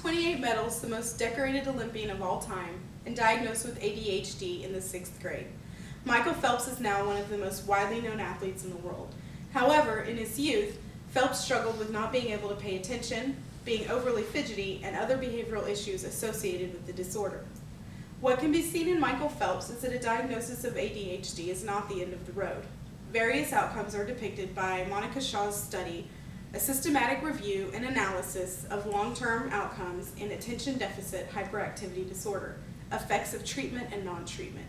28 medals, the most decorated Olympian of all time, and diagnosed with ADHD in the 6th grade. Michael Phelps is now one of the most widely known athletes in the world. However, in his youth, Phelps struggled with not being able to pay attention, being overly fidgety, and other behavioral issues associated with the disorder. What can be seen in Michael Phelps is that a diagnosis of ADHD is not the end of the road. Various outcomes are depicted by Monica Shaw's study, a systematic review and analysis of long-term outcomes in attention deficit hyperactivity disorder, effects of treatment and non-treatment.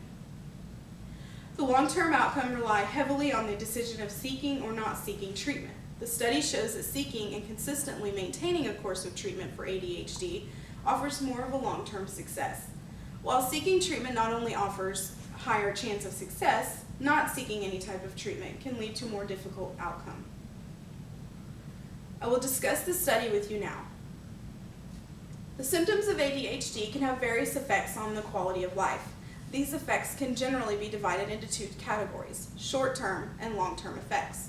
The long-term outcome rely heavily on the decision of seeking or not seeking treatment. The study shows that seeking and consistently maintaining a course of treatment for ADHD offers more of a long-term success. While seeking treatment not only offers a higher chance of success, not seeking any type of treatment can lead to a more difficult outcome. I will discuss this study with you now. The symptoms of ADHD can have various effects on the quality of life. These effects can generally be divided into two categories, short-term and long-term effects.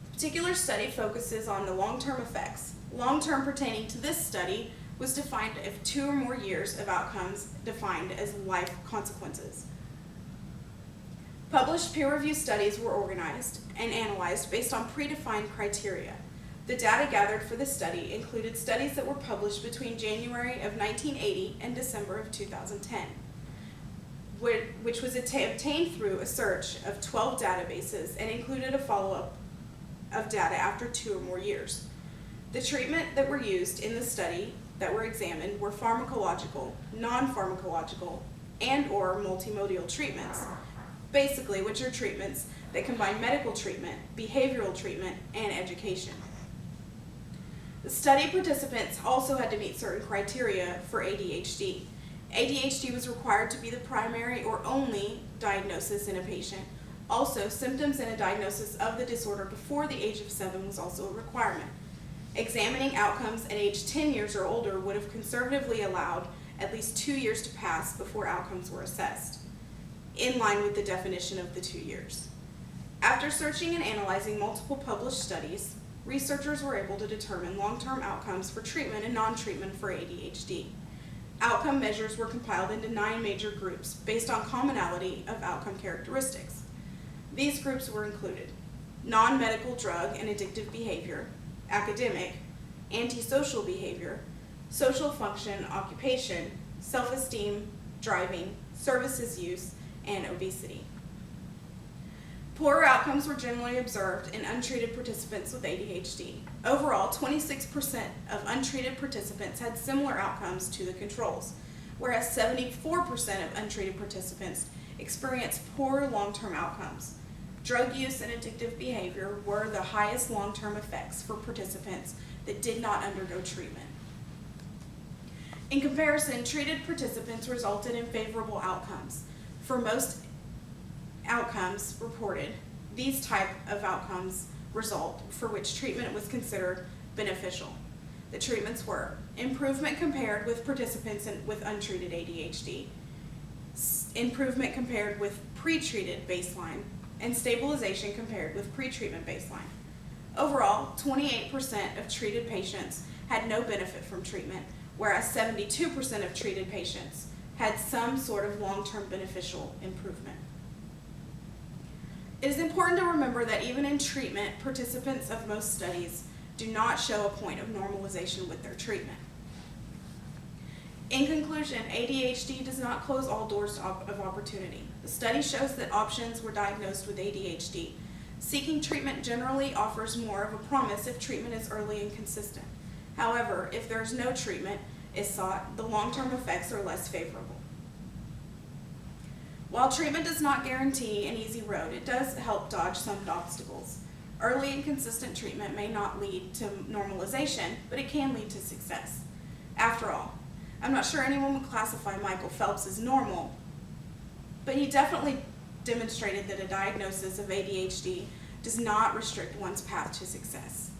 The particular study focuses on the long-term effects. Long-term pertaining to this study was defined as 2 or more years of outcomes defined as life consequences. Published peer-reviewed studies were organized and analyzed based on predefined criteria. The data gathered for the study included studies that were published between January of 1980 and December of 2010, which was obtained through a search of 12 databases and included a follow-up of data after 2 or more years. The treatment that were used in the study that were examined were pharmacological, non-pharmacological, and/or multimodal treatments, basically which are treatments that combine medical treatment, behavioral treatment, and education. The study participants also had to meet certain criteria for ADHD. ADHD was required to be the primary or only diagnosis in a patient. Also, symptoms and a diagnosis of the disorder before the age of 7 was also a requirement. Examining outcomes at age 10 years or older would have conservatively allowed at least 2 years to pass before outcomes were assessed, in line with the definition of the 2 years. After searching and analyzing multiple published studies, researchers were able to determine long-term outcomes for treatment and non-treatment for ADHD. Outcome measures were compiled into 9 major groups based on commonality of outcome characteristics. These groups were included: non-medical drug and addictive behavior, academic, antisocial behavior, social function, occupation, self-esteem, driving, services use, and obesity. Poorer outcomes were generally observed in untreated participants with ADHD. Overall, 26% of untreated participants had similar outcomes to the controls, whereas 74% of untreated participants experienced poorer long-term outcomes. Drug use and addictive behavior were the highest long-term effects for participants that did not undergo treatment. In comparison, treated participants resulted in favorable outcomes. For most outcomes reported, these type of outcomes result for which treatment was considered beneficial. The treatments were improvement compared with participants with untreated ADHD, improvement compared with pre-treated baseline, and stabilization compared with pre-treatment baseline. Overall, 28% of treated patients had no benefit from treatment, whereas 72% of treated patients had some sort of long-term beneficial improvement. It is important to remember that even in treatment, participants of most studies do not show a point of normalization with their treatment. In conclusion, ADHD does not close all doors of opportunity. The study shows that options were diagnosed with ADHD. Seeking treatment generally offers more of a promise if treatment is early and consistent. However, if there is no treatment is sought, the long-term effects are less favorable. While treatment does not guarantee an easy road, it does help dodge some obstacles. Early and consistent treatment may not lead to normalization, but it can lead to success. After all, I'm not sure anyone would classify Michael Phelps as normal, but he definitely demonstrated that a diagnosis of ADHD does not restrict one's path to success.